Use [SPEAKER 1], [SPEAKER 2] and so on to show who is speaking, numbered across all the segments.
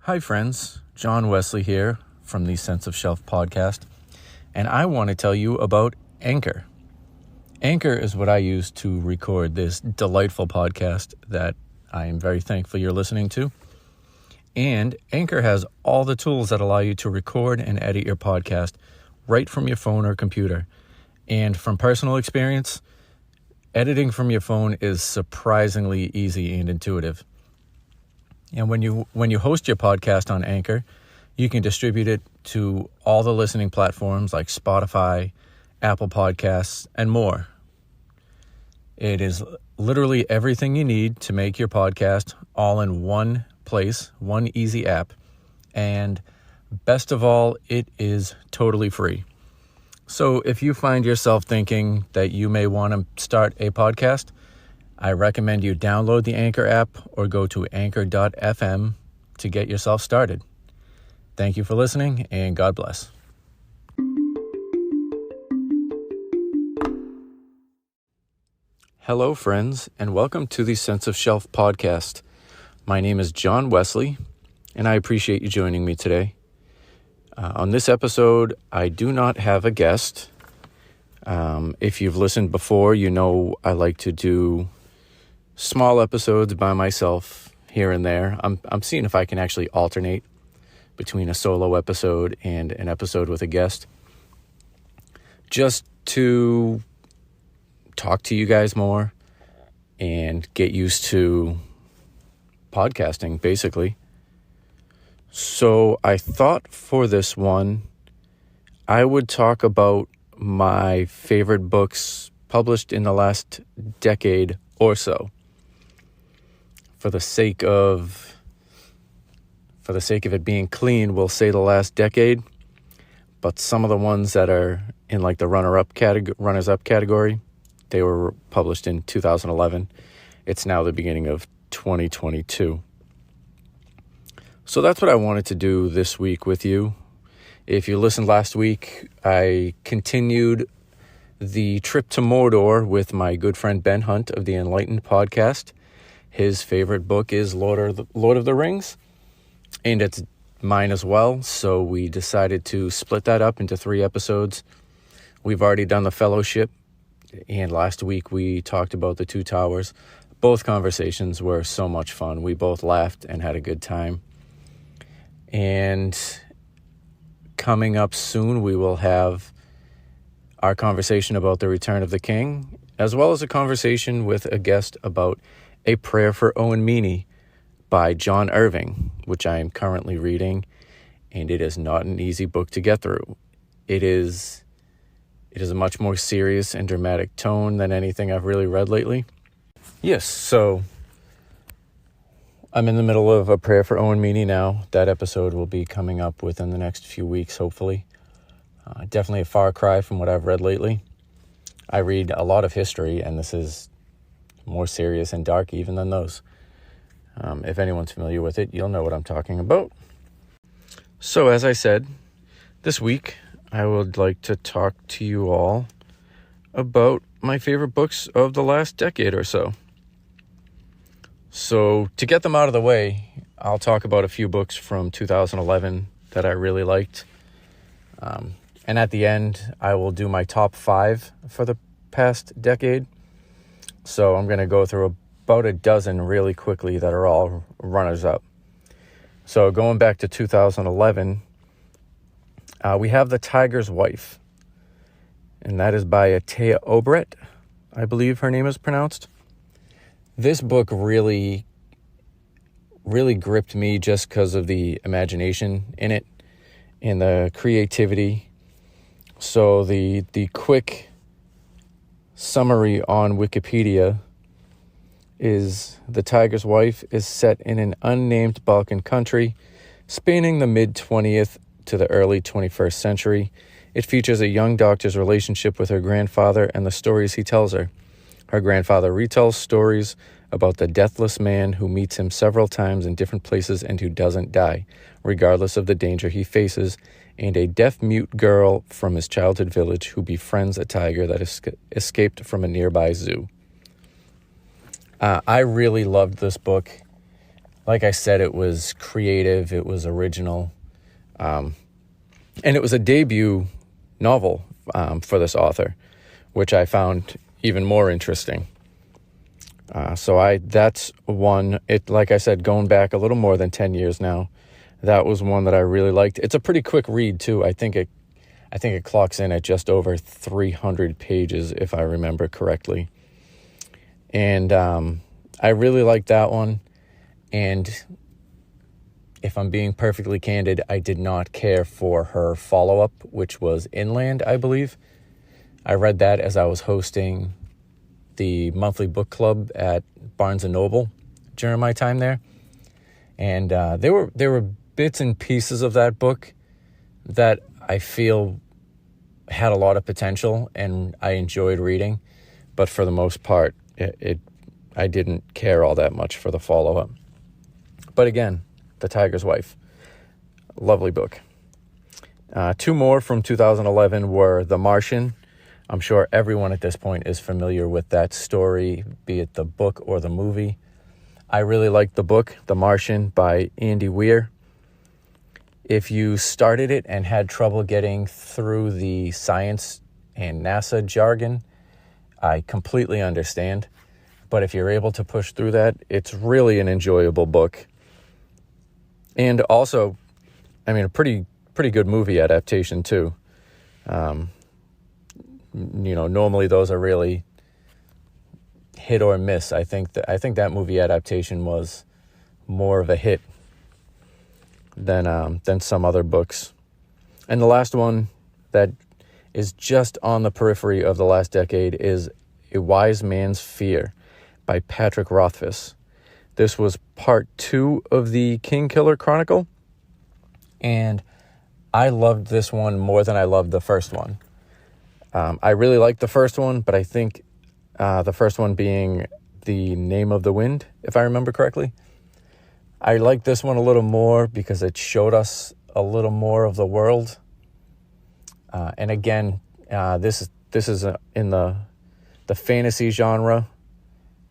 [SPEAKER 1] Hi friends, John Wesley here from the Sense of Shelf podcast, and I want to tell you about Anchor. Anchor is what I use to record this delightful podcast that I am very thankful you're listening to. And Anchor has all the tools that allow you to record and edit your podcast right from your phone or computer. And from personal experience, editing from your phone is surprisingly easy and intuitive. And when you host your podcast on Anchor, you can distribute it to all the listening platforms like Spotify, Apple Podcasts, and more. It is literally everything you need to make your podcast all in one place, one easy app. And best of all, it is totally free. So if you find yourself thinking that you may want to start a podcast, I recommend you download the Anchor app or go to anchor.fm to get yourself started. Thank you for listening, and God bless. Hello, friends, and welcome to the Sense of Shelf podcast. My name is John Wesley, and I appreciate you joining me today. On this episode, I do not have a guest. If you've listened before, you know I like to do small episodes by myself here and there. I'm seeing if I can actually alternate between a solo episode and an episode with a guest, just to talk to you guys more and get used to podcasting, basically. So I thought for this one, I would talk about my favorite books published in the last decade or so. For the sake of it being clean, we'll say the last decade, but some of the ones that are in like the runners-up category, they were published in 2011. It's now the beginning of 2022. So that's what I wanted to do this week with you. If you listened last week, I continued the trip to Mordor with my good friend Ben Hunt of the Enlightened podcast. His favorite book is Lord of the Rings, and it's mine as well. So we decided to split that up into 3 episodes. We've already done the Fellowship, and last week we talked about the Two Towers. Both conversations were so much fun. We both laughed and had a good time. And coming up soon, we will have our conversation about the Return of the King, as well as a conversation with a guest about A Prayer for Owen Meaney by John Irving, which I am currently reading, and it is not an easy book to get through. It is a much more serious and dramatic tone than anything I've really read lately. Yes, so I'm in the middle of A Prayer for Owen Meaney now. That episode will be coming up within the next few weeks, hopefully. Definitely a far cry from what I've read lately. I read a lot of history, and this is more serious and dark even than those. If anyone's familiar with it, you'll know what I'm talking about. So as I said, this week I would like to talk to you all about my favorite books of the last decade or so. So to get them out of the way, I'll talk about a few books from 2011 that I really liked. And at the end, I will do my top 5 for the past decade. So I'm going to go through about a dozen really quickly that are all runners-up. So going back to 2011, we have The Tiger's Wife. And that is by Atea Obret, I believe her name is pronounced. This book really gripped me just because of the imagination in it and the creativity. So the quick summary on Wikipedia is The Tiger's Wife is set in an unnamed Balkan country spanning the mid-20th to the early 21st century. It features a young doctor's relationship with her grandfather and the stories he tells her. Her grandfather retells stories about the deathless man who meets him several times in different places and who doesn't die, regardless of the danger he faces, and a deaf-mute girl from his childhood village who befriends a tiger that escaped from a nearby zoo. I really loved this book. Like I said, it was creative, it was original, and it was a debut novel for this author, which I found even more interesting. That's one, like I said, going back a little more than 10 years now, that was one that I really liked. It's a pretty quick read too. I think it clocks in at just over 300 pages, if I remember correctly. And I really liked that one. And if I'm being perfectly candid, I did not care for her follow-up, which was Inland, I believe. I read that as I was hosting the monthly book club at Barnes & Noble during my time there. And there were bits and pieces of that book that I feel had a lot of potential and I enjoyed reading. But for the most part, I didn't care all that much for the follow-up. But again, The Tiger's Wife, lovely book. Two more from 2011 were The Martian. I'm sure everyone at this point is familiar with that story, be it the book or the movie. I really liked the book, The Martian, by Andy Weir. If you started it and had trouble getting through the science and NASA jargon, I completely understand. But if you're able to push through that, it's really an enjoyable book. And also, I mean, a pretty good movie adaptation too. Normally those are really hit or miss. I think that movie adaptation was more of a hit than some other books. And the last one that is just on the periphery of the last decade is A Wise Man's Fear by Patrick Rothfuss. This was part 2 of the King Killer Chronicle, and I loved this one more than I loved the first one. I really liked the first one, but I think the first one being The Name of the Wind, if I remember correctly. I liked this one a little more because it showed us a little more of the world. And again, this is in the fantasy genre,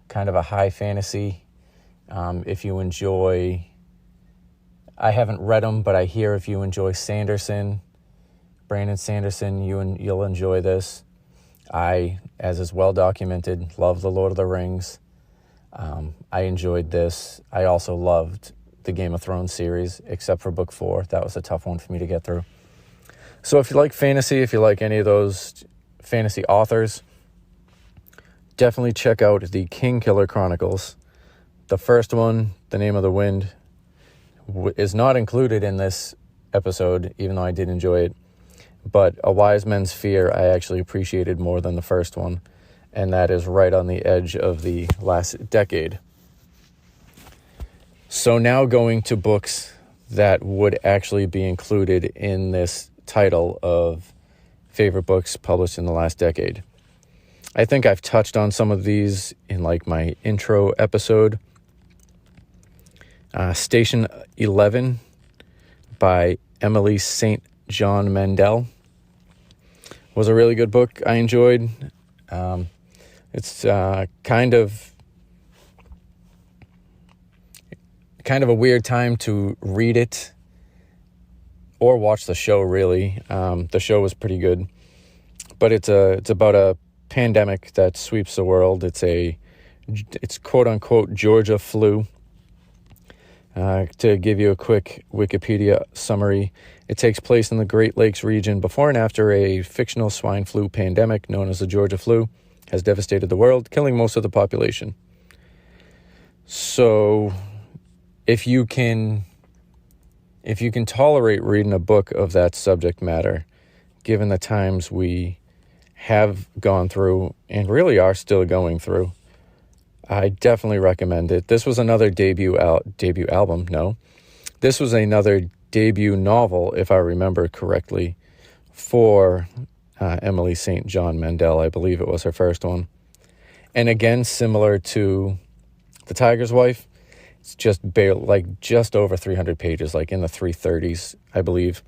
[SPEAKER 1] kind of a high fantasy. If you enjoy, I haven't read them, but I hear if you enjoy Brandon Sanderson, you'll enjoy this. I, as is well documented, love The Lord of the Rings. I enjoyed this. I also loved the Game of Thrones series, except for book 4. That was a tough one for me to get through. So if you like fantasy, if you like any of those fantasy authors, definitely check out the King Killer Chronicles. The first one, The Name of the Wind, is not included in this episode, even though I did enjoy it. But A Wise Man's Fear I actually appreciated more than the first one, and that is right on the edge of the last decade. So now going to books that would actually be included in this title of favorite books published in the last decade. I think I've touched on some of these in like my intro episode. Station 11 by Emily St. John Mandel was a really good book I enjoyed. It's kind of a weird time to read it or watch the show, really. The show was pretty good, but it's about a pandemic that sweeps the world. It's quote unquote Georgia flu. To give you a quick Wikipedia summary, it takes place in the Great Lakes region before and after a fictional swine flu pandemic known as the Georgia flu has devastated the world, killing most of the population. So if you can tolerate reading a book of that subject matter, given the times we have gone through and really are still going through, I definitely recommend it. This was another debut album. No, this was another debut novel, if I remember correctly, for Emily St. John Mandel. I believe it was her first one. And again, similar to The Tiger's Wife, it's just over 300 pages, like in the 330s, I believe.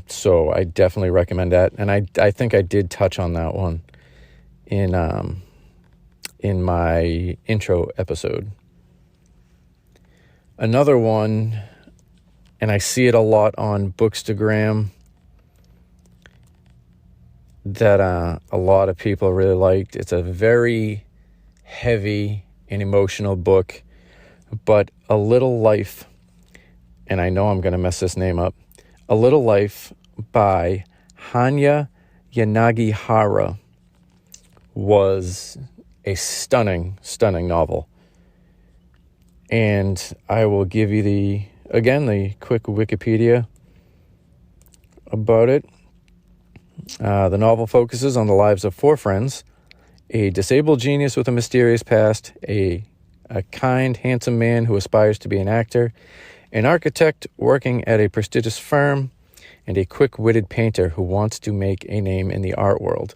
[SPEAKER 1] So I definitely recommend that. And I think I did touch on that one in my intro episode. Another one, and I see it a lot on Bookstagram, that a lot of people really liked. It's a very heavy and emotional book, but A Little Life, and I know I'm going to mess this name up, A Little Life by Hanya Yanagihara was a stunning, stunning novel. And I will give you the quick Wikipedia about it. The novel focuses on the lives of four friends: a disabled genius with a mysterious past, a kind, handsome man who aspires to be an actor, an architect working at a prestigious firm, and a quick-witted painter who wants to make a name in the art world.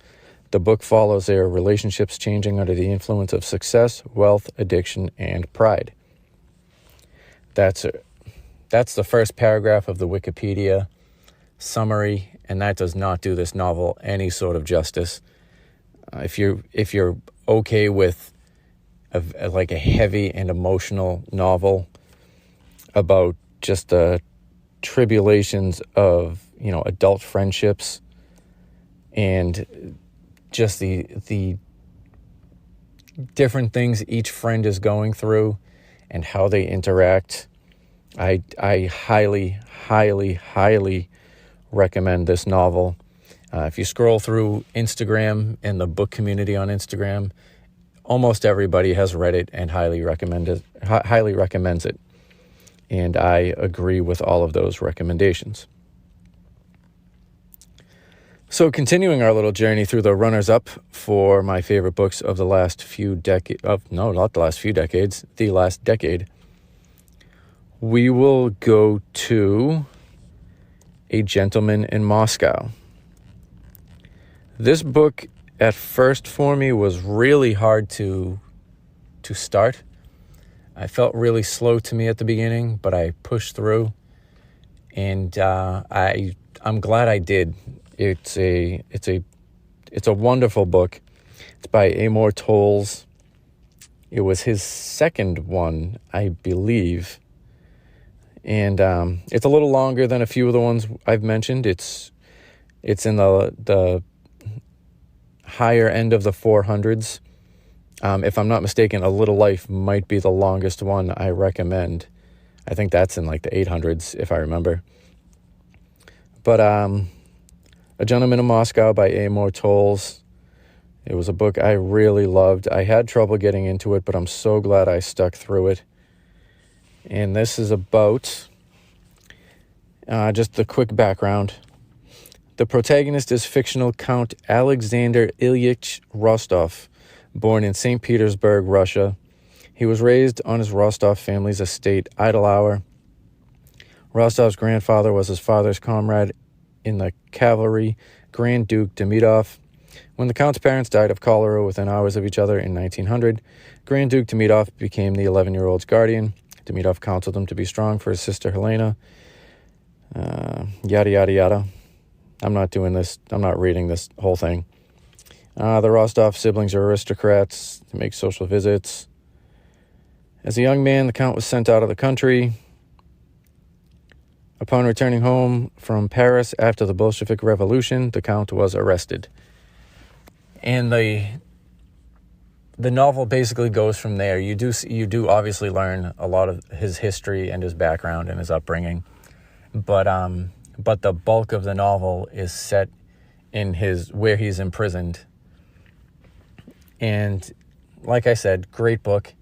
[SPEAKER 1] The book follows their relationships changing under the influence of success, wealth, addiction, and pride. That's the first paragraph of the Wikipedia summary, and that does not do this novel any sort of justice. If you're okay with a heavy and emotional novel about just the tribulations of adult friendships and just the different things each friend is going through and how they interact, I highly, highly, highly recommend this novel. If you scroll through Instagram and the book community on Instagram, almost everybody has read it and highly recommends it. And I agree with all of those recommendations. So continuing our little journey through the runners-up for my favorite books of the last few decades, the last decade, we will go to A Gentleman in Moscow. This book at first for me was really hard to start. I felt really slow to me at the beginning, but I pushed through, and I'm glad I did. It's a wonderful book. It's by Amor. It was his second one, I believe, and it's a little longer than a few of the ones I've mentioned. It's in the higher end of the 400s. If I'm not mistaken, A Little Life might be the longest one I recommend. I think that's in like the 800s, if I remember. But A Gentleman in Moscow by Amor. It was a book I really loved. I had trouble getting into it, but I'm so glad I stuck through it. And this is about, just the quick background. The protagonist is fictional Count Alexander Ilyich Rostov, born in St. Petersburg, Russia. He was raised on his Rostov family's estate, Idle Hour. Rostov's grandfather was his father's comrade in the cavalry, Grand Duke Demidov. When the Count's parents died of cholera within hours of each other in 1900, Grand Duke Demidov became the 11-year-old's guardian. Demidov counseled him to be strong for his sister Helena. Yada, yada, yada. I'm not reading this whole thing. The Rostov siblings are aristocrats. They make social visits. As a young man, the Count was sent out of the country. Upon returning home from Paris after the Bolshevik Revolution, the Count was arrested. And the novel basically goes from there. You do obviously learn a lot of his history and his background and his upbringing, but the bulk of the novel is set in where he's imprisoned. And like I said, great book.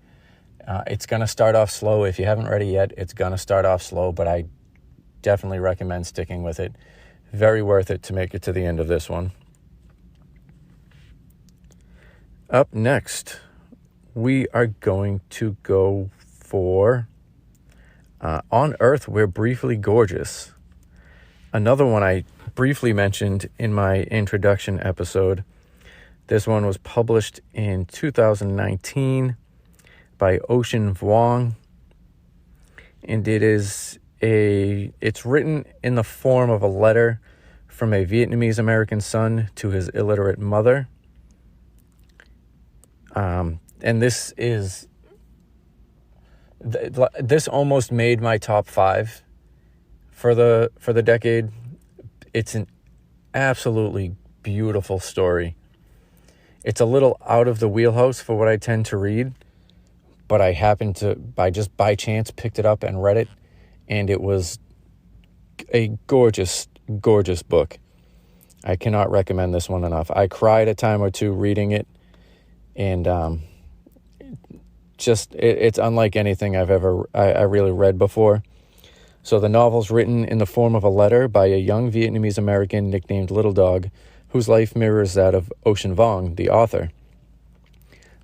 [SPEAKER 1] It's going to start off slow. If you haven't read it yet, it's going to start off slow, but I definitely recommend sticking with it. Very worth it to make it to the end of this one. Up next, we are going to go for On Earth We're Briefly Gorgeous. Another one I briefly mentioned in my introduction episode. This one was published in 2019 by Ocean Vuong, and it's written in the form of a letter from a Vietnamese American son to his illiterate mother. And this is This almost made my top 5 for the decade. It's an absolutely beautiful story. It's a little out of the wheelhouse for what I tend to read, but I happened to, by chance, picked it up and read it, and it was a gorgeous, gorgeous book. I cannot recommend this one enough. I cried a time or two reading it, and it's unlike anything I've ever I really read before. So the novel's written in the form of a letter by a young Vietnamese American nicknamed Little Dog, whose life mirrors that of Ocean Vuong, the author.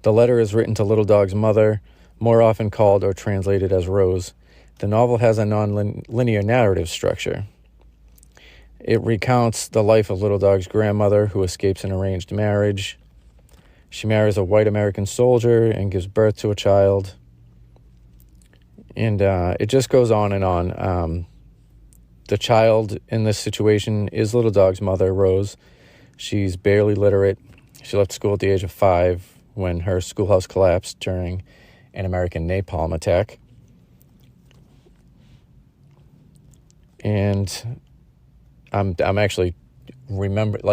[SPEAKER 1] The letter is written to Little Dog's mother, more often called or translated as Rose. The novel has a non-linear narrative structure. It recounts the life of Little Dog's grandmother, who escapes an arranged marriage. She marries a white American soldier and gives birth to a child. And it just goes on and on. The child in this situation is Little Dog's mother, Rose. She's barely literate. She left school at the age of 5 when her schoolhouse collapsed during an American napalm attack. And I'm actually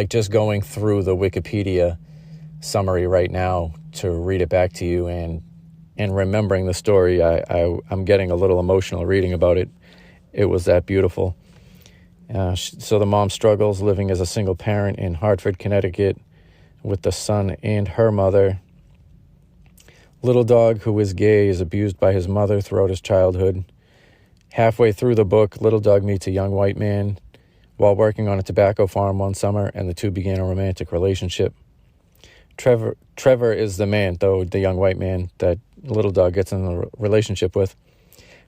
[SPEAKER 1] just going through the Wikipedia summary right now to read it back to you, and remembering the story, I'm getting a little emotional reading about it. It was that beautiful. So the mom struggles living as a single parent in Hartford, Connecticut, with the son and her mother. Little Dog, who is gay, is abused by his mother throughout his childhood. Halfway through the book, Little Dog meets a young white man while working on a tobacco farm one summer, and the two begin a romantic relationship. Trevor is the man, though, the young white man that Little Dog gets in a relationship with.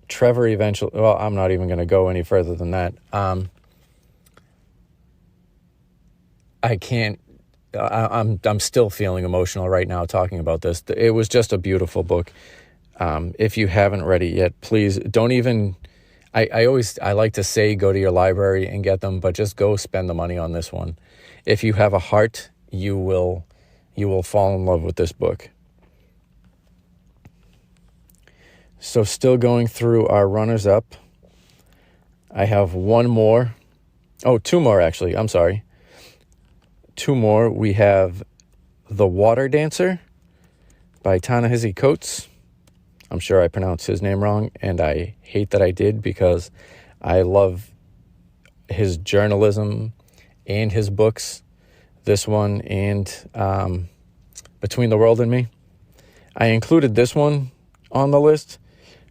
[SPEAKER 1] Trevor eventually... Well, I'm not even going to go any further than that. I can't... I'm still feeling emotional right now talking about this. It was just a beautiful book. If you haven't read it yet, please don't even... I like to say go to your library and get them, but just go spend the money on this one. If you have a heart, you will fall in love with this book. So still going through our runners-up, I have one more. Oh, two more, actually. I'm sorry. Two more. We have The Water Dancer by Ta-Nehisi Coates. I'm sure I pronounced his name wrong, and I hate that I did, because I love his journalism and his books. This one and Between the World and Me. I included this one on the list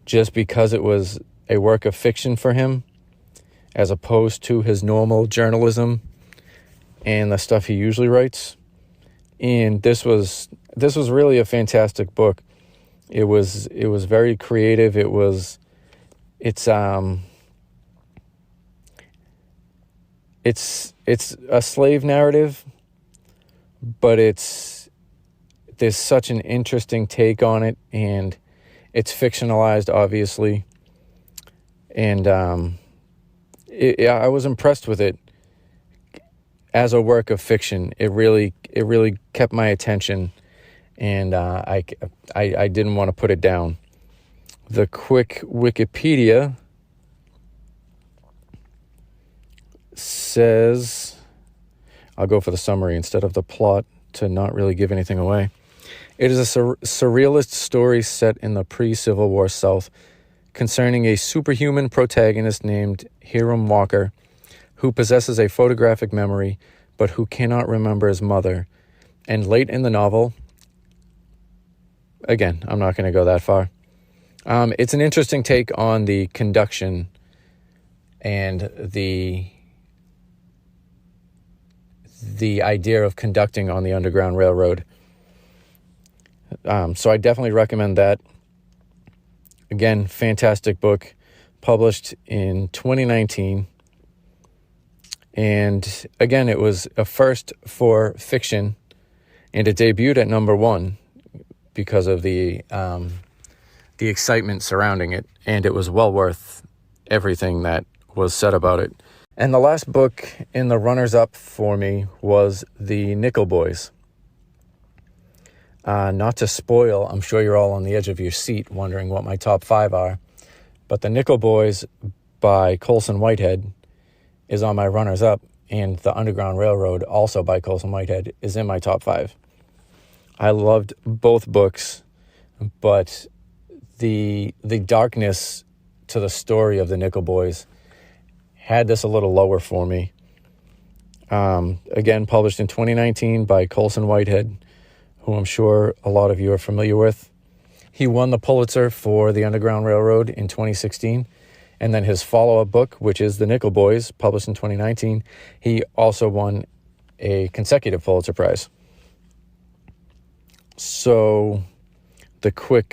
[SPEAKER 1] just because it was a work of fiction for him, as opposed to his normal journalism and the stuff he usually writes. And this was really a fantastic book. It was very creative. It's a slave narrative, but there's such an interesting take on it, and it's fictionalized, obviously. And I was impressed with it as a work of fiction. It really kept my attention, and I didn't want to put it down. The quick Wikipedia says, I'll go for the summary instead of the plot to not really give anything away. It is a surrealist story set in the pre-Civil War South concerning a superhuman protagonist named Hiram Walker, who possesses a photographic memory but who cannot remember his mother. And late in the novel, again, I'm not going to go that far. It's an interesting take on the conduction and the idea of conducting on the Underground Railroad. So I definitely recommend that. Again, fantastic book, published in 2019. And again, it was a first for fiction, and it debuted at number 1 because of the excitement surrounding it, and it was well worth everything that was said about it. And the last book in the runners-up for me was The Nickel Boys. Not to spoil, I'm sure you're all on the edge of your seat wondering what my top 5 are, but The Nickel Boys by Coulson Whitehead is on my runners-up, and The Underground Railroad, also by Coulson Whitehead, is in my top 5. I loved both books, but the darkness to the story of the Nickel Boys had this a little lower for me. Again, published in 2019 by Coulson Whitehead, who I'm sure a lot of you are familiar with. He won the Pulitzer for The Underground Railroad in 2016, and then his follow-up book, which is The Nickel Boys, published in 2019, he also won a consecutive Pulitzer Prize. So the quick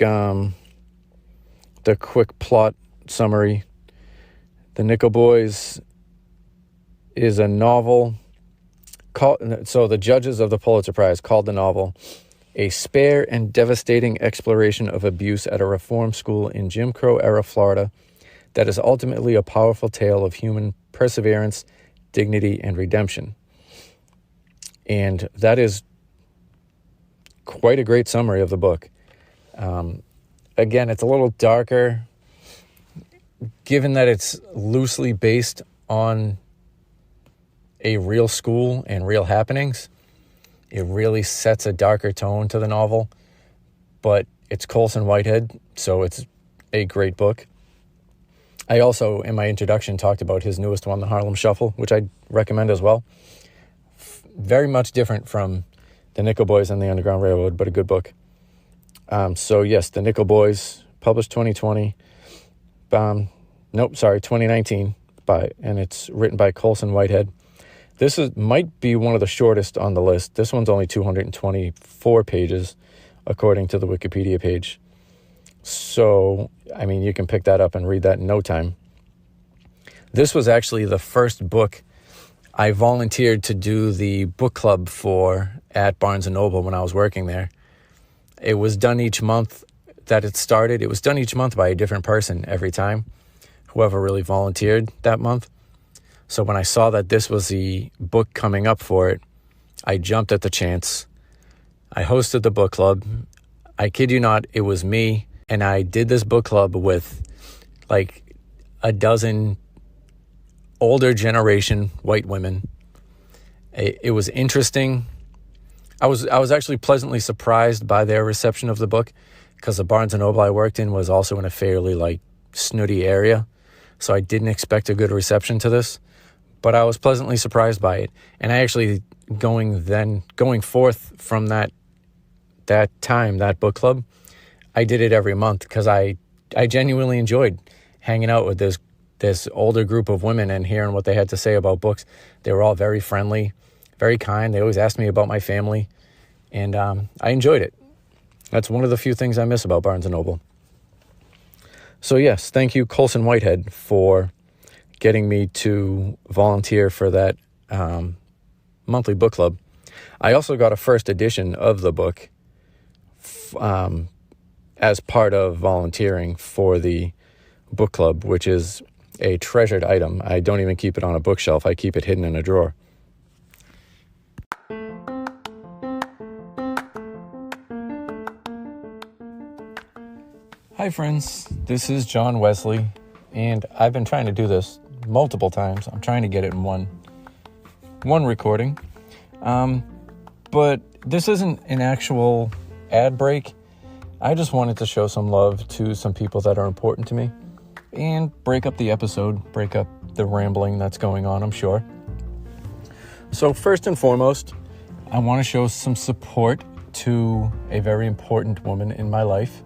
[SPEAKER 1] plot summary: The Nickel Boys is a novel so the judges of the Pulitzer Prize called the novel a spare and devastating exploration of abuse at a reform school in Jim Crow-era Florida that is ultimately a powerful tale of human perseverance, dignity, and redemption. And that is quite a great summary of the book. Again, it's a little darker, given that it's loosely based on a real school and real happenings. It really sets a darker tone to the novel, but it's Coulson Whitehead, so it's a great book. I also, in my introduction, talked about his newest one, The Harlem Shuffle, which I recommend as well. Very much different from The Nickel Boys and The Underground Railroad, but a good book. So yes, The Nickel Boys, published 2019, and it's written by Coulson Whitehead. This might be one of the shortest on the list. This one's only 224 pages, according to the Wikipedia page. So, I mean, you can pick that up and read that in no time. This was actually the first book I volunteered to do the book club for at Barnes & Noble when I was working there. It was done each month that it started. It was done each month by a different person every time, whoever really volunteered that month. So when I saw that this was the book coming up for it, I jumped at the chance. I hosted the book club. I kid you not, it was me, and I did this book club with like a dozen older generation white women. It was interesting. I was actually pleasantly surprised by their reception of the book, because the Barnes & Noble I worked in was also in a fairly like snooty area. So I didn't expect a good reception to this, but I was pleasantly surprised by it. And I actually, going forth from that book club, I did it every month, because I genuinely enjoyed hanging out with this older group of women and hearing what they had to say about books. They were all very friendly, very kind. They always asked me about my family, and I enjoyed it. That's one of the few things I miss about Barnes & Noble. So yes, thank you, Coulson Whitehead, for getting me to volunteer for that monthly book club. I also got a first edition of the book as part of volunteering for the book club, which is a treasured item. I don't even keep it on a bookshelf. I keep it hidden in a drawer. Hi friends, this is John Wesley, and I've been trying to do this multiple times. I'm trying to get it in one recording, but this isn't an actual ad break. I just wanted to show some love to some people that are important to me and break up the episode, break up the rambling that's going on, I'm sure. So first and foremost, I want to show some support to a very important woman in my life.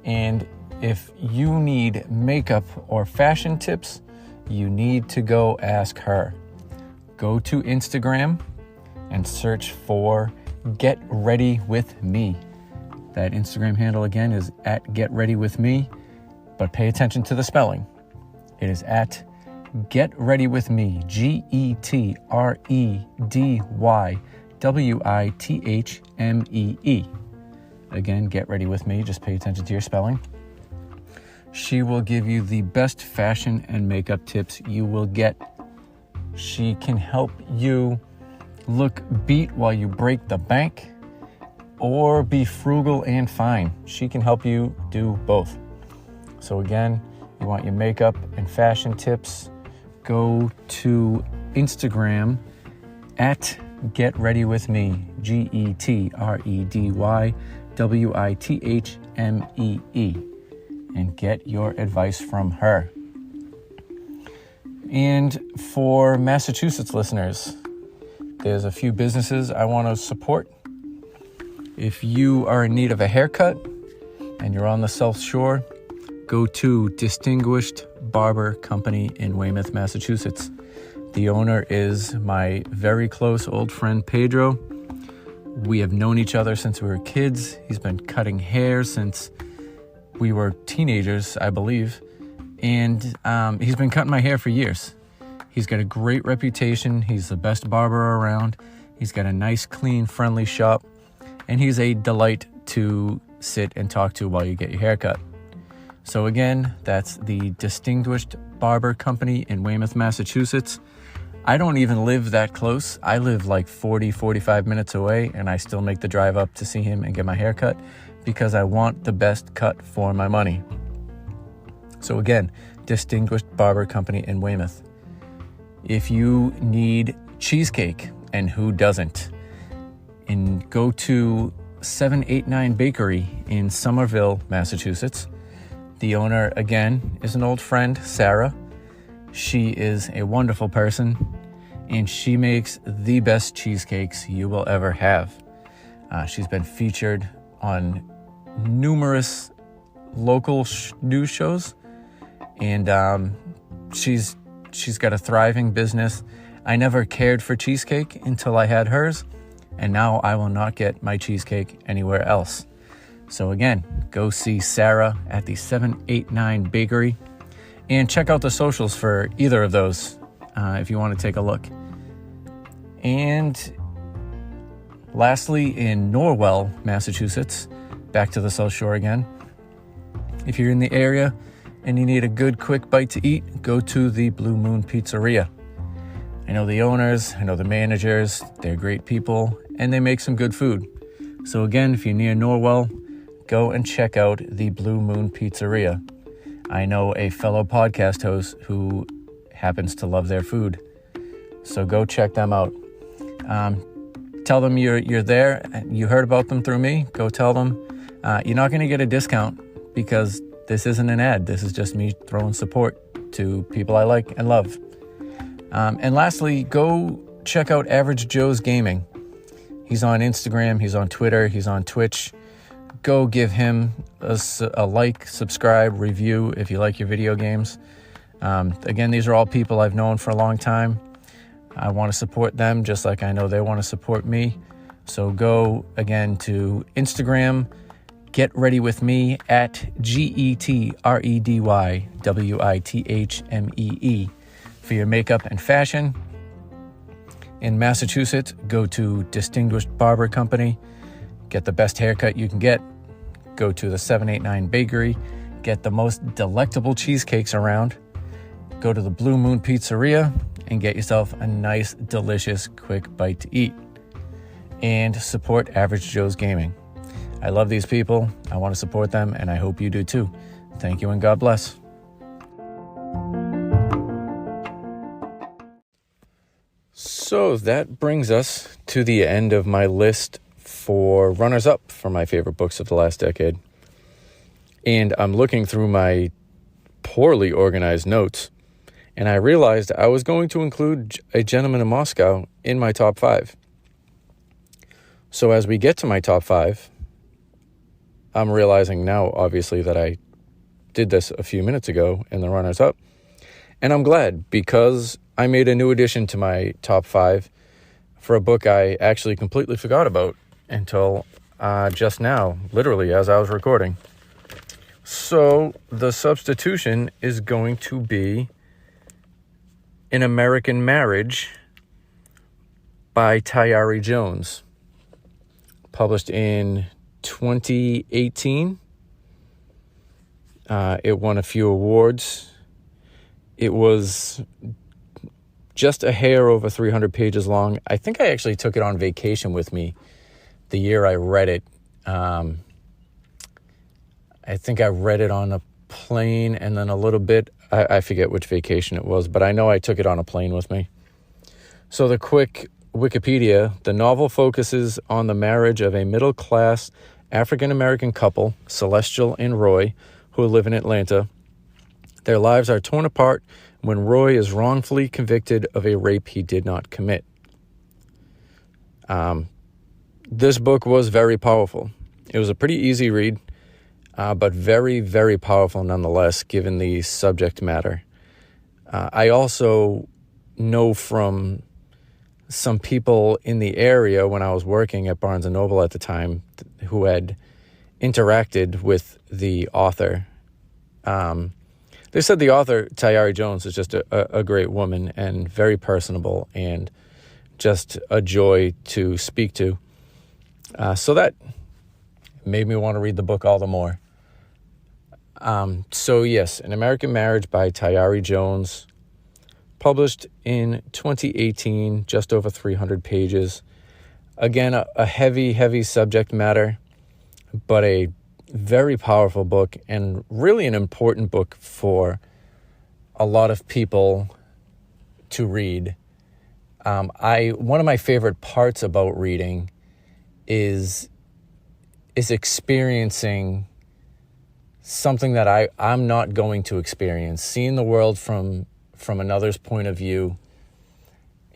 [SPEAKER 1] And if you need makeup or fashion tips, you need to go ask her. Go to Instagram and search for Get Ready With Me. That Instagram handle again is at Get Ready With Me, but pay attention to the spelling. It is at Get Ready With Me, GetRedyWithMee. Again, Get Ready With Me, just pay attention to your spelling. She will give you the best fashion and makeup tips you will get. She can help you look beat while you break the bank. or be frugal and fine. She can help you do both. So again, you want your makeup and fashion tips, go to Instagram at Get Ready With Me, GetRedyWithMee, and get your advice from her. And for Massachusetts listeners, there's a few businesses I want to support. If you are in need of a haircut and you're on the South Shore, go to Distinguished Barber Company in Weymouth, Massachusetts. The owner is my very close old friend, Pedro. We have known each other since we were kids. He's been cutting hair since we were teenagers, I believe. And he's been cutting my hair for years. He's got a great reputation. He's the best barber around. He's got a nice, clean, friendly shop. And he's a delight to sit and talk to while you get your hair cut. So again, that's the Distinguished Barber Company in Weymouth, Massachusetts. I don't even live that close. I live like 45 minutes away, and I still make the drive up to see him and get my hair cut because I want the best cut for my money. So again, Distinguished Barber Company in Weymouth. If you need cheesecake, and who doesn't, and go to 789 Bakery in Somerville, Massachusetts. The owner, again, is an old friend, Sarah. She is a wonderful person, and she makes the best cheesecakes you will ever have. She's been featured on numerous local news shows, and she's got a thriving business. I never cared for cheesecake until I had hers, and now I will not get my cheesecake anywhere else. So again, go see Sarah at the 789 Bakery, and check out the socials for either of those if you want to take a look. And lastly, in Norwell, Massachusetts, back to the South Shore again. If you're in the area and you need a good quick bite to eat, go to the Blue Moon Pizzeria. I know the owners, I know the managers, they're great people, and they make some good food. So again, if you're near Norwell, go and check out the Blue Moon Pizzeria. I know a fellow podcast host who happens to love their food. So go check them out. Tell them you're there, you heard about them through me. Go tell them. You're not going to get a discount because this isn't an ad. This is just me throwing support to people I like and love. And lastly, go check out Average Joe's Gaming. He's on Instagram, he's on Twitter, he's on Twitch. Go give him a like, subscribe, review if you like your video games. Again, these are all people I've known for a long time. I want to support them just like I know they want to support me. So go again to Instagram, Get Ready With Me at GetRedyWithMee for your makeup and fashion. In Massachusetts, go to Distinguished Barber Company. Get the best haircut you can get. Go to the 789 Bakery. Get the most delectable cheesecakes around. Go to the Blue Moon Pizzeria and get yourself a nice, delicious, quick bite to eat. And support Average Joe's Gaming. I love these people. I want to support them, and I hope you do too. Thank you and God bless. So that brings us to the end of my list for runners-up for my favorite books of the last decade. And I'm looking through my poorly organized notes, and I realized I was going to include A Gentleman in Moscow in my top 5. So as we get to my top 5, I'm realizing now, obviously, that I did this a few minutes ago in the runners-up. And I'm glad, because I made a new addition to my top 5 for a book I actually completely forgot about until just now, literally as I was recording. So the substitution is going to be An American Marriage by Tayari Jones, published in 2018. It won a few awards. It was just a hair over 300 pages long. I think I actually took it on vacation with me the year I read it. I think I read it on a plane, and then a little bit, I forget which vacation it was, but I know I took it on a plane with me. So the quick Wikipedia, the novel focuses on the marriage of a middle-class African-American couple, Celestial and Roy, who live in Atlanta. Their lives are torn apart when Roy is wrongfully convicted of a rape he did not commit. This book was very powerful. It was a pretty easy read, but very, very powerful nonetheless, given the subject matter. I also know from some people in the area when I was working at Barnes & Noble at the time who had interacted with the author. They said the author, Tayari Jones, is just a great woman and very personable and just a joy to speak to. So that made me want to read the book all the more. So yes, An American Marriage by Tayari Jones, published in 2018, just over 300 pages. Again, a heavy, heavy subject matter, but a very powerful book and really an important book for a lot of people to read. One of my favorite parts about reading is experiencing something that I'm not going to experience, seeing the world from another's point of view,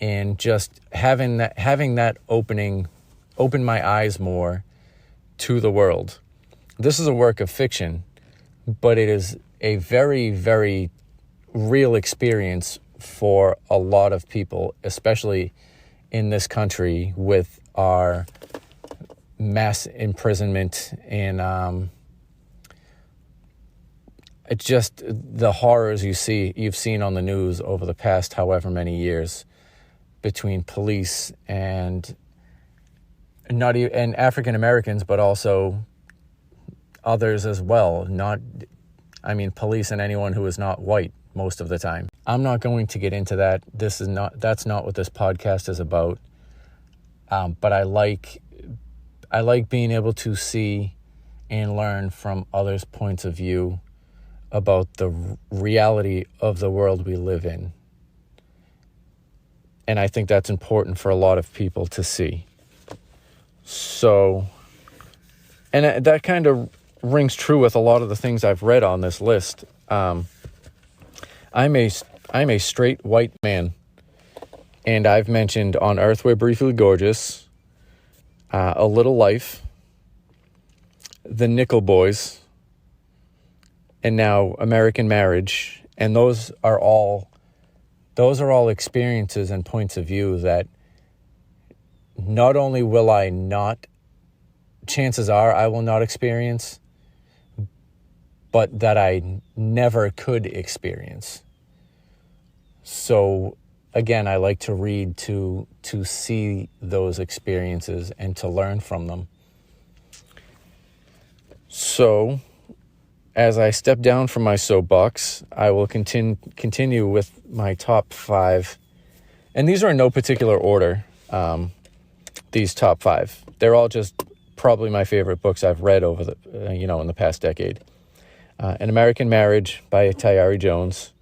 [SPEAKER 1] and just having that open my eyes more to the world. This is a work of fiction, but it is a very, very real experience for a lot of people, especially in this country with our mass imprisonment and it's just the horrors you've seen on the news over the past however many years between police and African Americans, but also others as well. Police and anyone who is not white most of the time. I'm not going to get into that. That's not what this podcast is about. But I like being able to see and learn from others' points of view about the reality of the world we live in. And I think that's important for a lot of people to see. So, and that kind of rings true with a lot of the things I've read on this list. I'm a straight white man, and I've mentioned On Earth We're Briefly Gorgeous, A Little Life, The Nickel Boys, and now American Marriage. And those are all experiences and points of view that not only chances are I will not experience, but that I never could experience. So again, I like to read to see those experiences and to learn from them. So as I step down from my soapbox, I will continue with my top 5. And these are in no particular order, these top 5. They're all just probably my favorite books I've read over in the past decade. An American Marriage by Tayari Jones.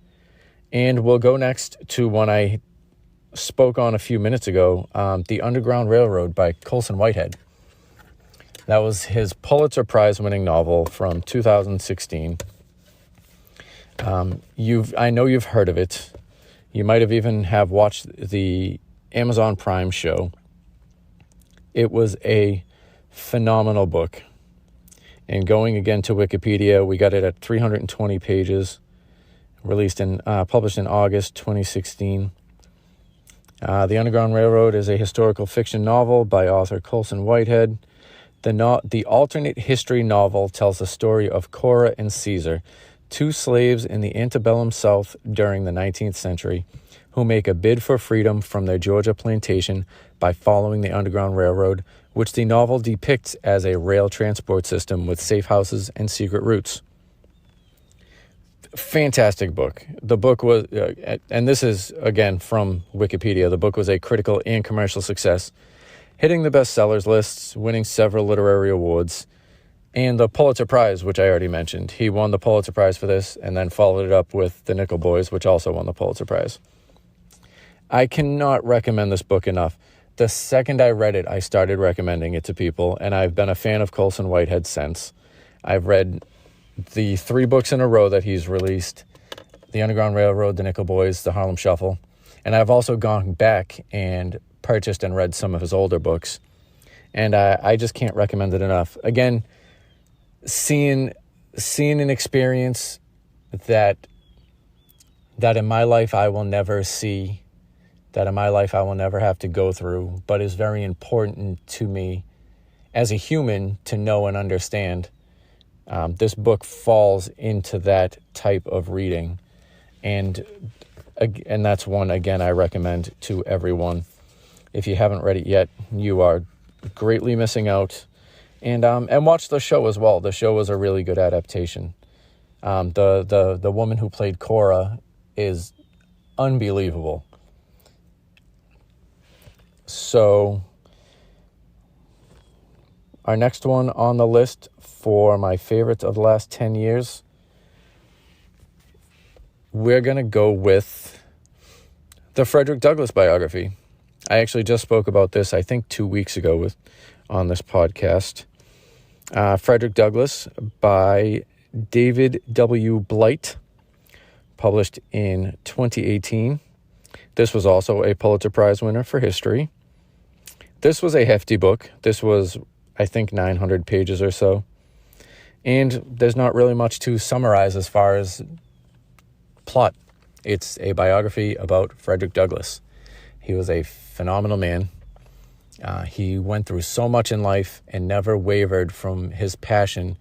[SPEAKER 1] And we'll go next to one I spoke on a few minutes ago, The Underground Railroad by Coulson Whitehead. That was his Pulitzer Prize-winning novel from 2016. I know you've heard of it. You might have even watched the Amazon Prime show. It was a phenomenal book. And going again to Wikipedia, we got it at 320 pages, published in August 2016. The Underground Railroad is a historical fiction novel by author Coulson Whitehead. The alternate history novel tells the story of Cora and Caesar, 2 slaves in the antebellum South during the 19th century, who make a bid for freedom from their Georgia plantation by following the Underground Railroad, which the novel depicts as a rail transport system with safe houses and secret routes. Fantastic book. The book was, and this is, again, from Wikipedia, the book was a critical and commercial success, hitting the bestsellers lists, winning several literary awards, and the Pulitzer Prize, which I already mentioned. He won the Pulitzer Prize for this and then followed it up with The Nickel Boys, which also won the Pulitzer Prize. I cannot recommend this book enough. The second I read it, I started recommending it to people, and I've been a fan of Coulson Whitehead since. I've read the 3 books in a row that he's released: The Underground Railroad, The Nickel Boys, The Harlem Shuffle. And I've also gone back and purchased and read some of his older books. And I just can't recommend it enough. Again, seeing an experience that in my life I will never see, that in my life I will never have to go through, but is very important to me as a human to know and understand. This book falls into that type of reading. And that's one, again, I recommend to everyone. If you haven't read it yet, you are greatly missing out. And watch the show as well. The show was a really good adaptation. The woman who played Cora is unbelievable. So our next one on the list for my favorites of the last 10 years, we're going to go with the Frederick Douglass biography. I actually just spoke about this, I think, 2 weeks ago on this podcast. Frederick Douglass by David W. Blight, published in 2018. This was also a Pulitzer Prize winner for history. This was a hefty book. This was, I think, 900 pages or so. And there's not really much to summarize as far as plot. It's a biography about Frederick Douglass. He was a phenomenal man. He went through so much in life and never wavered from his passion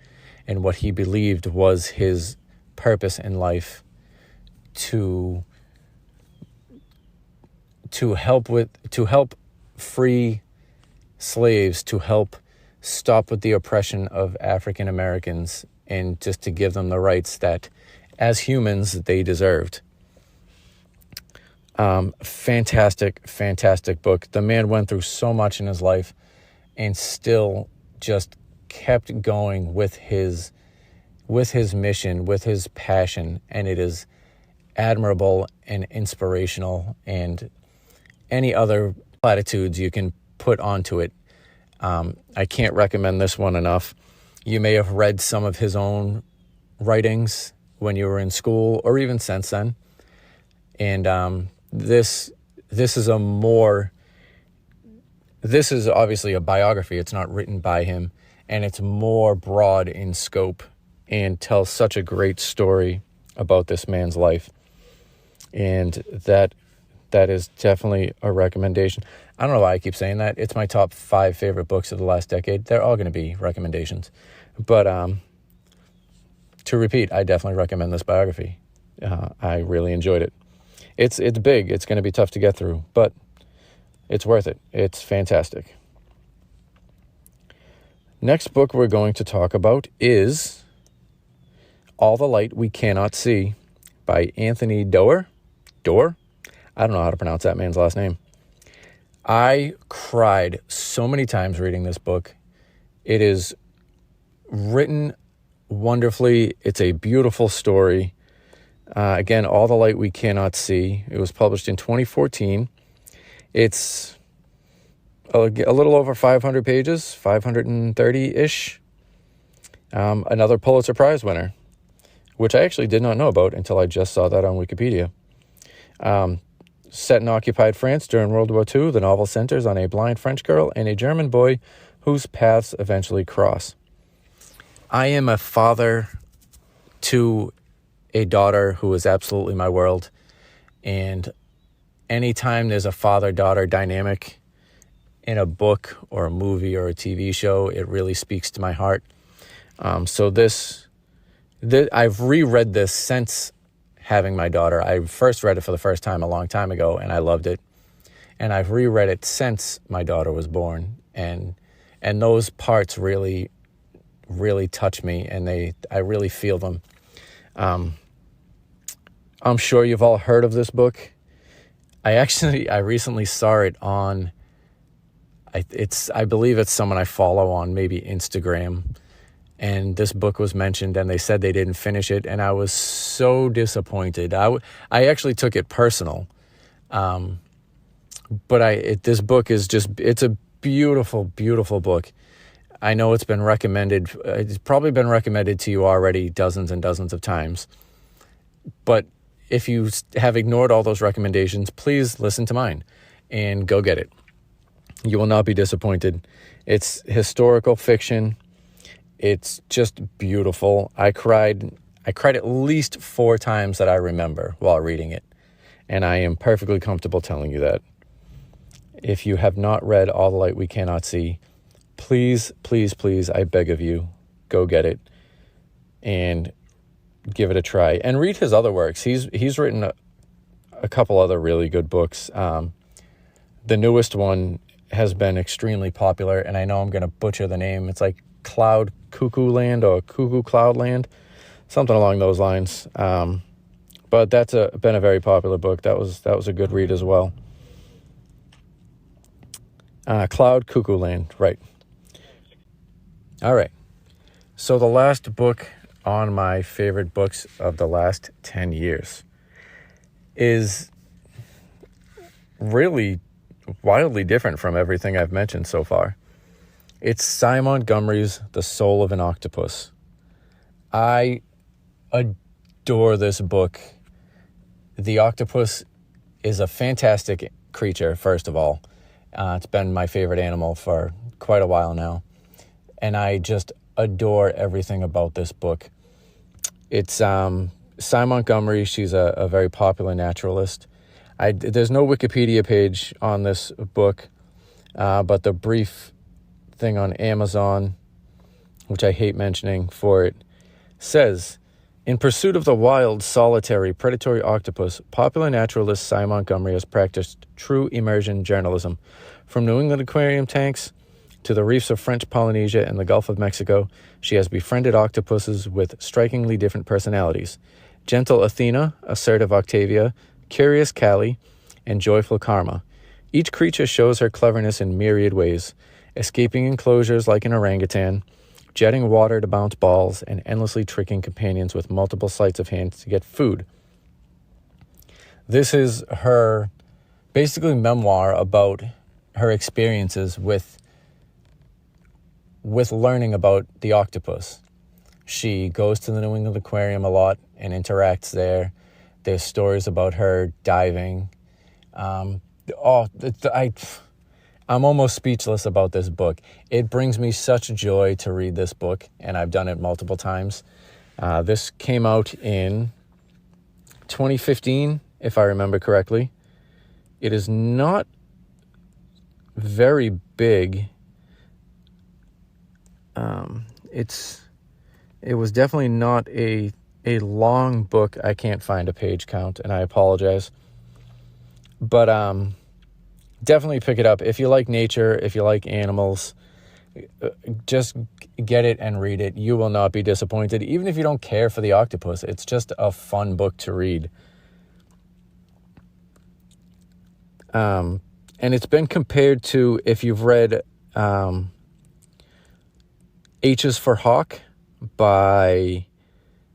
[SPEAKER 1] and what he believed was his purpose in life to help free slaves, to help stop with the oppression of African Americans, and just to give them the rights that, as humans, they deserved. Fantastic book. The man went through so much in his life and still just kept going with his mission, with his passion, and it is admirable and inspirational, and any other platitudes you can put onto it. I can't recommend this one enough. You may have read some of his own writings when you were in school or even since then. And this is obviously a biography. It's not written by him, and it's more broad in scope and tells such a great story about this man's life. And that is definitely a recommendation. I don't know why I keep saying that. It's my top 5 favorite books of the last decade. They're all going to be recommendations. But to repeat, I definitely recommend this biography. I really enjoyed it. It's big. It's going to be tough to get through, but it's worth it. It's fantastic. Next book we're going to talk about is All the Light We Cannot See by Anthony Doerr. I don't know how to pronounce that man's last name. I cried so many times reading this book. It is written wonderfully. It's a beautiful story. Again, All the Light We Cannot See. It was published in 2014. It's a little over 500 pages, 530-ish. Another Pulitzer Prize winner, which I actually did not know about until I just saw that on Wikipedia. Set in occupied France during World War II, the novel centers on a blind French girl and a German boy whose paths eventually cross. I am a father to a daughter who is absolutely my world, and anytime there's a father-daughter dynamic in a book or a movie or a TV show, it really speaks to my heart. So I've reread this since having my daughter. I first read it for the first time a long time ago, and I loved it. And I've reread it since my daughter was born, and those parts really, really touch me, and I really feel them. I'm sure you've all heard of this book. I recently saw it on I believe it's someone I follow on maybe Instagram. And this book was mentioned, and they said they didn't finish it, and I was so disappointed. I actually took it personal. But this book is it's a beautiful, beautiful book. I know it's been recommended. It's probably been recommended to you already dozens and dozens of times. But if you have ignored all those recommendations, please listen to mine and go get it. You will not be disappointed. It's historical fiction. It's just beautiful. I cried at least 4 times that I remember while reading it. And I am perfectly comfortable telling you that. If you have not read All the Light We Cannot See, please, please, please, I beg of you, go get it and give it a try. And read his other works. He's written a couple other really good books. The newest one has been extremely popular, and I know I'm going to butcher the name. It's like Cloud Cuckoo Land or Cuckoo Cloud Land, something along those lines. But that's been a very popular book. That was a good read as well. Cloud Cuckoo Land, right. All right. So the last book on my favorite books of the last 10 years is really wildly different from everything I've mentioned so far. It's Cy Montgomery's The Soul of an Octopus. I adore this book. The octopus is a fantastic creature, first of all. It's been my favorite animal for quite a while now. And I just adore everything about this book. It's Cy Montgomery. She's a very popular naturalist. There's no Wikipedia page on this book, but the brief thing on Amazon, which I hate mentioning for it, says, in pursuit of the wild, solitary, predatory octopus, popular naturalist Cy Montgomery has practiced true immersion journalism. From New England aquarium tanks to the reefs of French Polynesia and the Gulf of Mexico, she has befriended octopuses with strikingly different personalities. Gentle Athena, assertive Octavia, curious Callie, and joyful Karma. Each creature shows her cleverness in myriad ways, escaping enclosures like an orangutan, jetting water to bounce balls, and endlessly tricking companions with multiple sleights of hand to get food. This is her, basically, memoir about her experiences with learning about the octopus. She goes to the New England Aquarium a lot and interacts there. There's stories about her diving. I'm almost speechless about this book. It brings me such joy to read this book, and I've done it multiple times. This came out in 2015, if I remember correctly. It is not very big. It was definitely not a long book. I can't find a page count, and I apologize. But definitely pick it up. If you like nature, if you like animals, just get it and read it. You will not be disappointed. Even if you don't care for the octopus, it's just a fun book to read. And it's been compared to, if you've read H is for Hawk by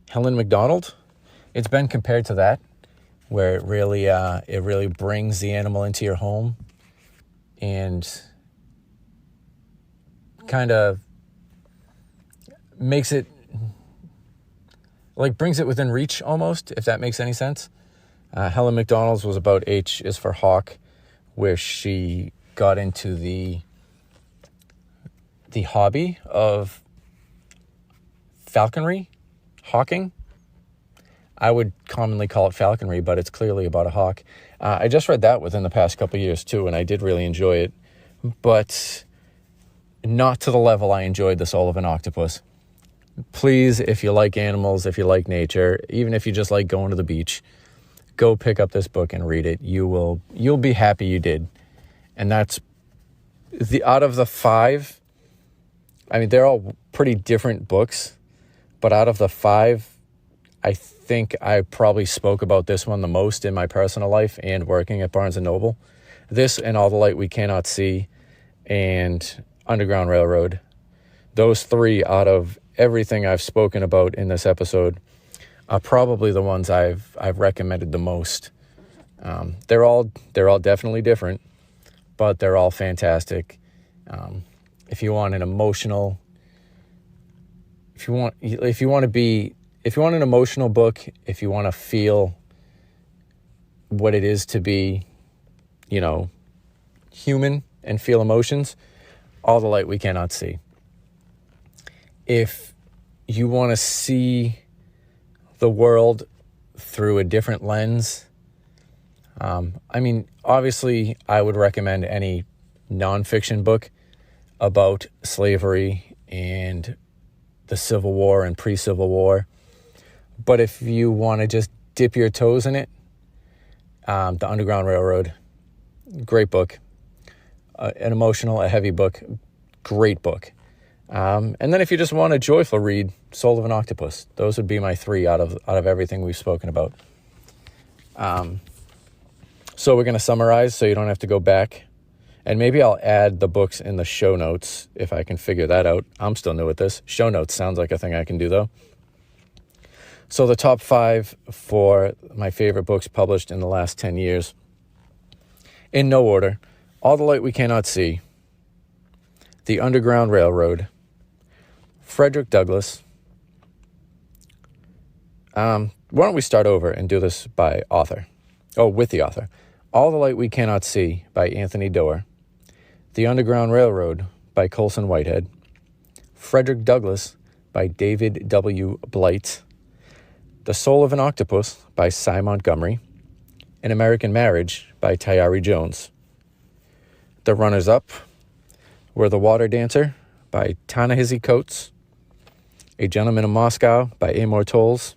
[SPEAKER 1] Helen MacDonald, it's been compared to that, where it really brings the animal into your home and kind of makes it, like, brings it within reach almost, if that makes any sense. Helen MacDonald's was about H is for Hawk, where she got into the hobby of falconry, hawking. I would commonly call it falconry, but it's clearly about a hawk. I just read that within the past couple of years too, and I did really enjoy it, but not to the level I enjoyed The Soul of an Octopus. Please, if you like animals, if you like nature, even if you just like going to the beach, go pick up this book and read it. You'll be happy you did. And that's out of the 5. I mean, they're all pretty different books, but out of the 5, I think I probably spoke about this one the most in my personal life and working at Barnes & Noble. This and All the Light We Cannot See and Underground Railroad. Those three, out of everything I've spoken about in this episode, are probably the ones I've recommended the most. They're all definitely different, but they're all fantastic. If you want an emotional, if you want an emotional book, if you want to feel what it is to be, human and feel emotions, All the Light We Cannot See. If you want to see the world through a different lens, obviously I would recommend any nonfiction book about slavery and the Civil War and pre-Civil War. But if you want to just dip your toes in it, The Underground Railroad, great book. An emotional, a heavy book, great book. And then if you just want a joyful read, Soul of an Octopus. Those would be my three out of everything we've spoken about. So we're going to summarize so you don't have to go back. And maybe I'll add the books in the show notes if I can figure that out. I'm still new at this. Show notes sounds like a thing I can do, though. So the top 5 for my favorite books published in the last 10 years. In no order. All the Light We Cannot See. The Underground Railroad. Frederick Douglass. Why don't we start over and do this by author? Oh, with the author. All the Light We Cannot See by Anthony Doerr. The Underground Railroad by Coulson Whitehead. Frederick Douglass by David W. Blight. The Soul of an Octopus by Cy Montgomery. An American Marriage by Tayari Jones. The runners-up were The Water Dancer by Ta-Nehisi Coates. A Gentleman in Moscow by Amor Tolles.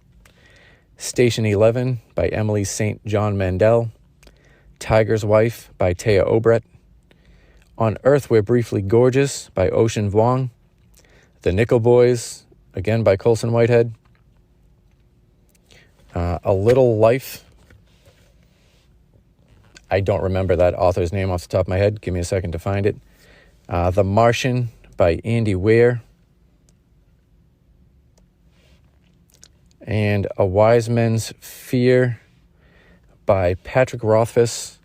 [SPEAKER 1] Station 11 by Emily St. John Mandel. Tiger's Wife by Taya Obret. On Earth We're Briefly Gorgeous by Ocean Vuong. The Nickel Boys, again by Coulson Whitehead. A Little Life. I don't remember that author's name off the top of my head. Give me a second to find it. The Martian by Andy Weir. And A Wise Man's Fear by Patrick Rothfuss.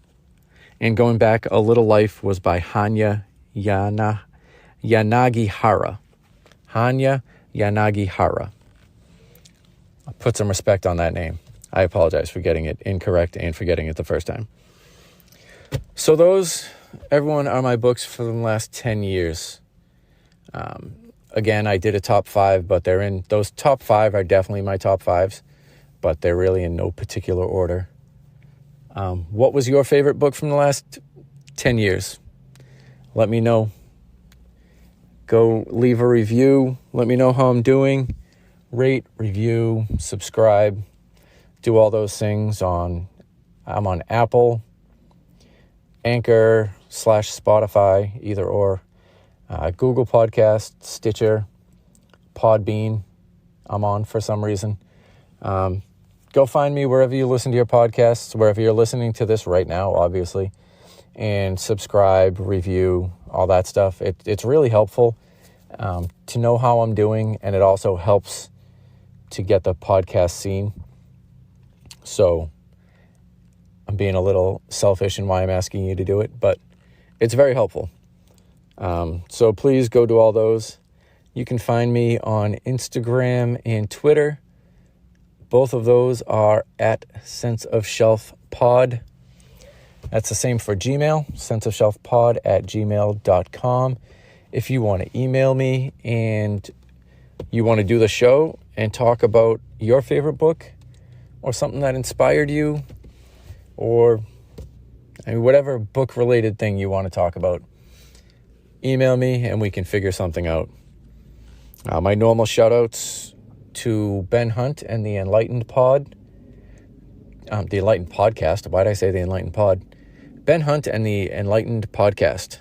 [SPEAKER 1] And going back, A Little Life was by Hanya Yanagihara. Hanya Yanagihara. I'll put some respect on that name. I apologize for getting it incorrect and for getting it the first time. So those, everyone, are my books for the last 10 years. Again, I did a top 5, but those top 5 are definitely my top 5s, but they're really in no particular order. What was your favorite book from the last 10 years? Let me know. Go leave a review. Let me know how I'm doing. Rate, review, subscribe. Do all those things I'm on Apple, Anchor / Spotify, either or. Google Podcast, Stitcher, Podbean. I'm on for some reason. Go find me wherever you listen to your podcasts, wherever you're listening to this right now, obviously, and subscribe, review, all that stuff. It's really helpful to know how I'm doing, and it also helps to get the podcast seen. So I'm being a little selfish in why I'm asking you to do it, but it's very helpful. So please go do all those. You can find me on Instagram and Twitter. Both of those are at Sense of Shelf Pod. That's the same for Gmail, senseofshelfpod@gmail.com. If you want to email me and you want to do the show and talk about your favorite book or something that inspired you, or whatever book-related thing you want to talk about, email me and we can figure something out. My normal shout-outs to Ben Hunt and the Enlightened Pod. The Enlightened Podcast. Why did I say the Enlightened Pod? Ben Hunt and the Enlightened Podcast.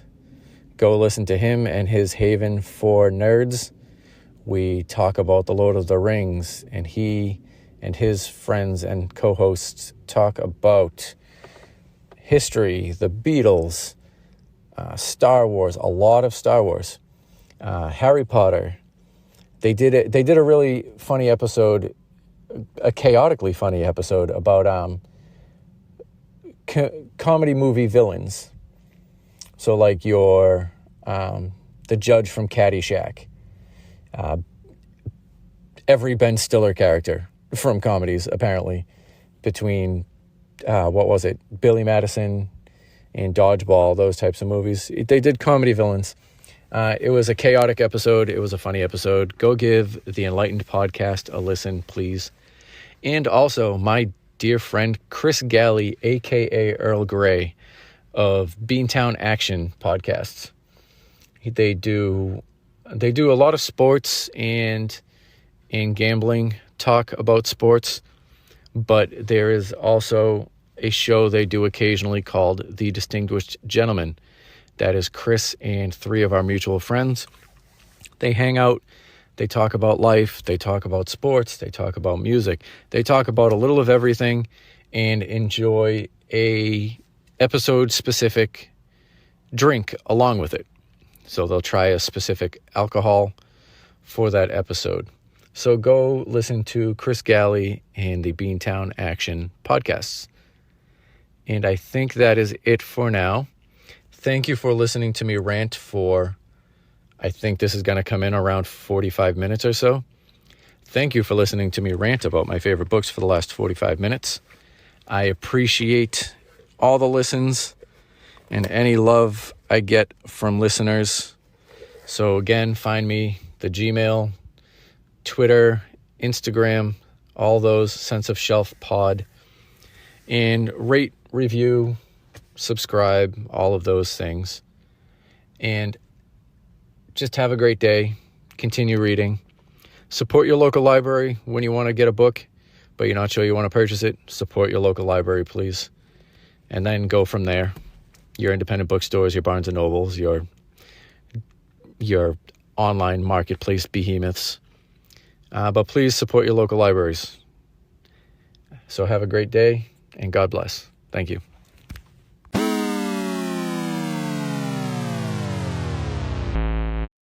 [SPEAKER 1] Go listen to him and his Haven for Nerds. We talk about the Lord of the Rings, and he and his friends and co-hosts talk about history, the Beatles, Star Wars, a lot of Star Wars, Harry Potter. They did a really funny episode, a chaotically funny episode about comedy movie villains. So like the judge from Caddyshack, every Ben Stiller character from comedies, apparently, between, Billy Madison and Dodgeball, those types of movies. They did comedy villains. It was a chaotic episode. It was a funny episode. Go give the Enlightened podcast a listen, please. And also, my dear friend Chris Galley, a.k.a. Earl Grey, of Beantown Action podcasts. They do a lot of sports and gambling talk about sports, but there is also a show they do occasionally called The Distinguished Gentleman. That is Chris and three of our mutual friends. They hang out, they talk about life, they talk about sports, they talk about music, they talk about a little of everything and enjoy a episode-specific drink along with it. So they'll try a specific alcohol for that episode. So go listen to Chris Galley and the Beantown Action podcasts. And I think that is it for now. Thank you for listening to me rant for, I think this is going to come in around 45 minutes or so. Thank you for listening to me rant about my favorite books for the last 45 minutes. I appreciate all the listens and any love I get from listeners. So again, find me, the Gmail, Twitter, Instagram, all those, Sense of Shelf Pod, and rate, review, subscribe, all of those things. And just have a great day. Continue reading. Support your local library when you want to get a book, but you're not sure you want to purchase it. Support your local library, please. And then go from there. Your independent bookstores, your Barnes & Nobles, your online marketplace behemoths. But please support your local libraries. So have a great day, and God bless. Thank you.